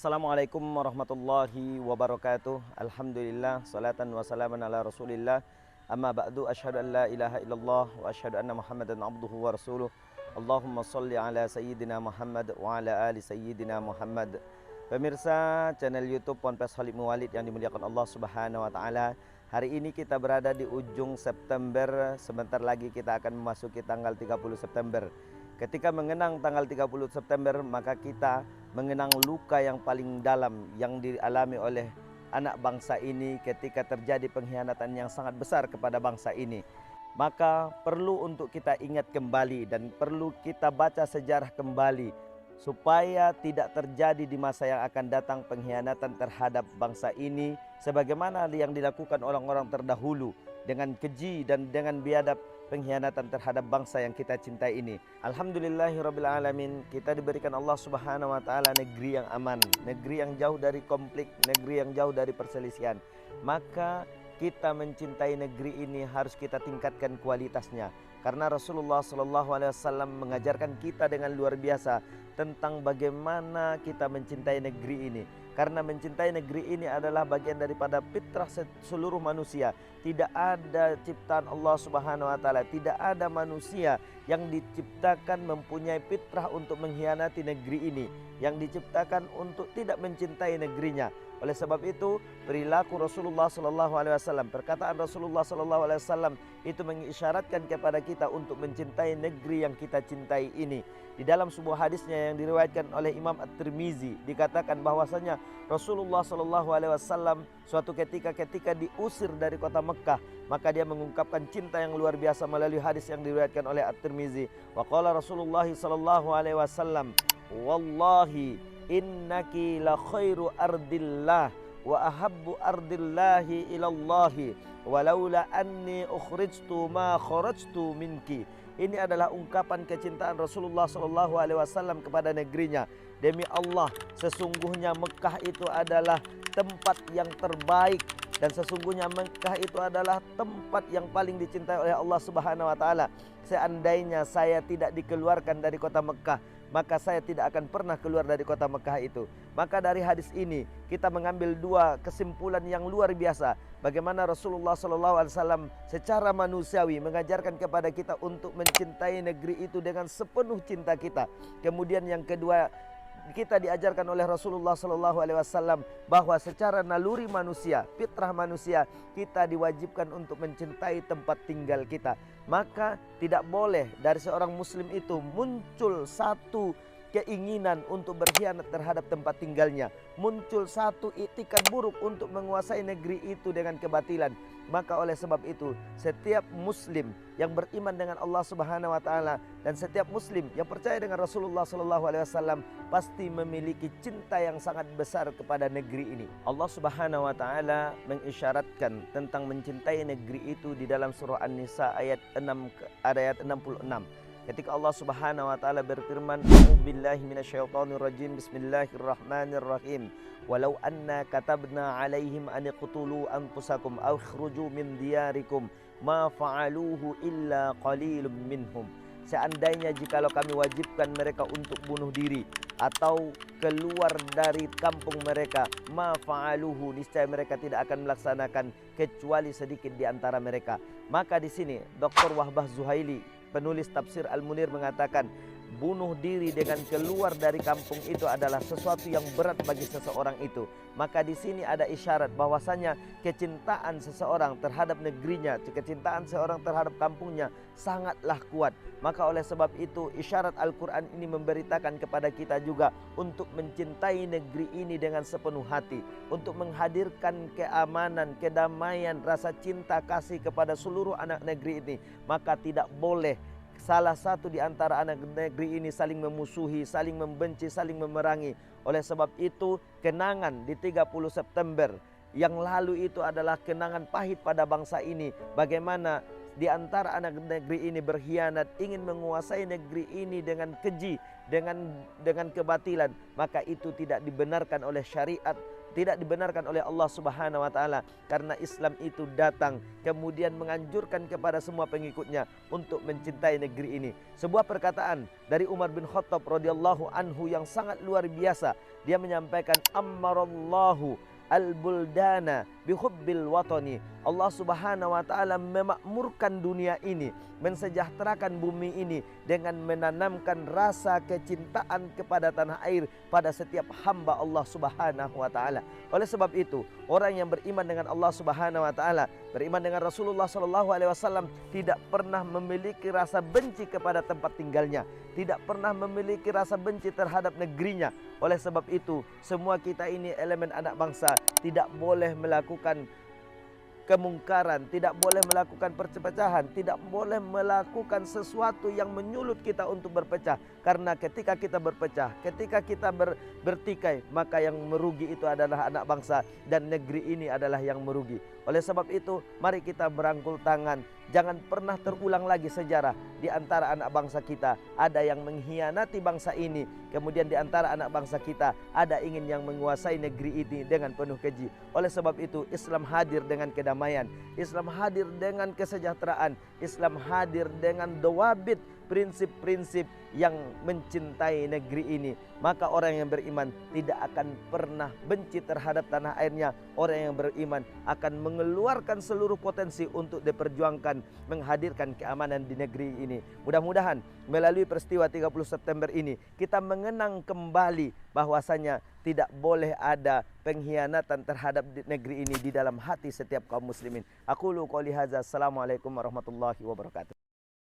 Assalamualaikum warahmatullahi wabarakatuh. Alhamdulillah, salatan wa salaman ala rasulillah. Amma ba'du, asyhadu an la ilaha illallah wa asyhadu anna muhammadan abduhu wa rasuluh. Allahumma salli ala sayyidina Muhammad wa ala ali sayyidina Muhammad. Pemirsa channel YouTube Ponpes Khalid Muwalid yang dimuliakan Allah Subhanahu wa taala. Hari ini kita berada di ujung September. Sebentar lagi kita akan memasuki tanggal 30 September. Ketika mengenang tanggal 30 September, maka kita mengenang luka yang paling dalam yang dialami oleh anak bangsa ini ketika terjadi pengkhianatan yang sangat besar kepada bangsa ini. Maka perlu untuk kita ingat kembali dan perlu kita baca sejarah kembali supaya tidak terjadi di masa yang akan datang pengkhianatan terhadap bangsa ini sebagaimana yang dilakukan orang-orang terdahulu dengan keji dan dengan biadab pengkhianatan terhadap bangsa yang kita cintai ini. Alhamdulillahirabbil alamin, kita diberikan Allah Subhanahu wa taala negeri yang aman, negeri yang jauh dari konflik, negeri yang jauh dari perselisihan. Maka kita mencintai negeri ini harus kita tingkatkan kualitasnya. Karena Rasulullah SAW mengajarkan kita dengan luar biasa tentang bagaimana kita mencintai negeri ini. Karena mencintai negeri ini adalah bagian daripada fitrah seluruh manusia. Tidak ada ciptaan Allah Subhanahu wa taala, tidak ada manusia yang diciptakan mempunyai fitrah untuk mengkhianati negeri ini, yang diciptakan untuk tidak mencintai negerinya. Oleh sebab itu, perilaku Rasulullah SAW, perkataan Rasulullah SAW itu mengisyaratkan kepada kita untuk mencintai negeri yang kita cintai ini. Di dalam sebuah hadisnya yang diriwayatkan oleh Imam At-Tirmizi dikatakan bahwasanya Rasulullah SAW suatu ketika diusir dari kota Mekah, maka dia mengungkapkan cinta yang luar biasa melalui hadis yang diriwayatkan oleh At-Tirmizi. Wa qala Rasulullah SAW, wallahi innaki la khairu ardillah wa ahabbu ardillahi ilallahi walaula anni ukhrijtu ma kharajtu minki. Ini adalah ungkapan kecintaan Rasulullah SAW kepada negerinya. Demi Allah, sesungguhnya Mekah itu adalah tempat yang terbaik dan sesungguhnya Mekah itu adalah tempat yang paling dicintai oleh Allah Subhanahu wa taala. Seandainya saya tidak dikeluarkan dari kota Mekah, maka saya tidak akan pernah keluar dari kota Mekah itu. Maka dari hadis ini kita mengambil dua kesimpulan yang luar biasa. Bagaimana Rasulullah SAW secara manusiawi mengajarkan kepada kita untuk mencintai negeri itu dengan sepenuh cinta kita. Kemudian yang kedua, kita diajarkan oleh Rasulullah SAW bahwa secara naluri manusia, fitrah manusia, kita diwajibkan untuk mencintai tempat tinggal kita. Maka tidak boleh dari seorang muslim itu muncul satu keinginan untuk berkhianat terhadap tempat tinggalnya, muncul satu iktikad buruk untuk menguasai negeri itu dengan kebatilan. Maka oleh sebab itu, setiap muslim yang beriman dengan Allah Subhanahu wa taala dan setiap muslim yang percaya dengan Rasulullah SAW pasti memiliki cinta yang sangat besar kepada negeri ini. Allah Subhanahu wa taala mengisyaratkan tentang mencintai negeri itu di dalam surah An-Nisa ayat 66. Ketika Allah Subhanahu wa taala berfirman, "A'udzubillahi minasyaitonirrajim. Bismillahirrahmanirrahim. Walau anna katabna 'alaihim an iqtulu anfusakum aw ikhruju min diyarikum ma fa'aluhu illa qalilum minhum." Seandainya jikalau kami wajibkan mereka untuk bunuh diri atau keluar dari kampung mereka, ma fa'aluhu, niscaya mereka tidak akan melaksanakan kecuali sedikit di antara mereka. Maka di sini Dr. Wahbah Zuhaili, penulis tafsir Al-Munir, mengatakan bunuh diri dengan keluar dari kampung itu adalah sesuatu yang berat bagi seseorang itu. Maka di sini ada isyarat bahwasanya kecintaan seseorang terhadap negerinya, kecintaan seorang terhadap kampungnya sangatlah kuat. Maka oleh sebab itu isyarat Al-Quran ini memberitakan kepada kita juga untuk mencintai negeri ini dengan sepenuh hati, untuk menghadirkan keamanan, kedamaian, rasa cinta kasih kepada seluruh anak negeri ini. Maka tidak boleh salah satu di antara anak negeri ini saling memusuhi, saling membenci, saling memerangi. Oleh sebab itu, kenangan di 30 September yang lalu itu adalah kenangan pahit pada bangsa ini. Bagaimana di antara anak negeri ini berkhianat, ingin menguasai negeri ini dengan keji, dengan kebatilan. Maka itu tidak dibenarkan oleh syariat tidak dibenarkan oleh Allah Subhanahu wa taala, karena Islam itu datang kemudian menganjurkan kepada semua pengikutnya untuk mencintai negeri ini. Sebuah perkataan dari Umar bin Khattab radhiyallahu anhu yang sangat luar biasa. Dia menyampaikan, ammarallahu al-buldana bihubbil watani. Allah Subhanahu wa taala memakmurkan dunia ini, mensejahterakan bumi ini dengan menanamkan rasa kecintaan kepada tanah air pada setiap hamba Allah Subhanahu wa taala. Oleh sebab itu, orang yang beriman dengan Allah Subhanahu wa taala, beriman dengan Rasulullah sallallahu alaihi wasallam, tidak pernah memiliki rasa benci kepada tempat tinggalnya, tidak pernah memiliki rasa benci terhadap negerinya. Oleh sebab itu, semua kita ini elemen anak bangsa tidak boleh melakukan kemungkaran, tidak boleh melakukan perpecahan, tidak boleh melakukan sesuatu yang menyulut kita untuk berpecah. Karena ketika kita berpecah, ketika kita bertikai, maka yang merugi itu adalah anak bangsa dan negeri ini adalah yang merugi. Oleh sebab itu, mari kita berangkul tangan. Jangan pernah terulang lagi sejarah di antara anak bangsa kita ada yang mengkhianati bangsa ini, kemudian di antara anak bangsa kita ada ingin yang menguasai negeri ini dengan penuh keji. Oleh sebab itu, Islam hadir dengan kedamaian, Islam hadir dengan kesejahteraan, Islam hadir dengan dawabit, prinsip-prinsip yang mencintai negeri ini. Maka orang yang beriman tidak akan pernah benci terhadap tanah airnya. Orang yang beriman akan mengeluarkan seluruh potensi untuk diperjuangkan, menghadirkan keamanan di negeri ini. Mudah-mudahan melalui peristiwa 30 September ini kita mengenang kembali bahwasanya tidak boleh ada pengkhianatan terhadap negeri ini di dalam hati setiap kaum muslimin. Aqulu qouli hadza. Assalamualaikum warahmatullahi wabarakatuh.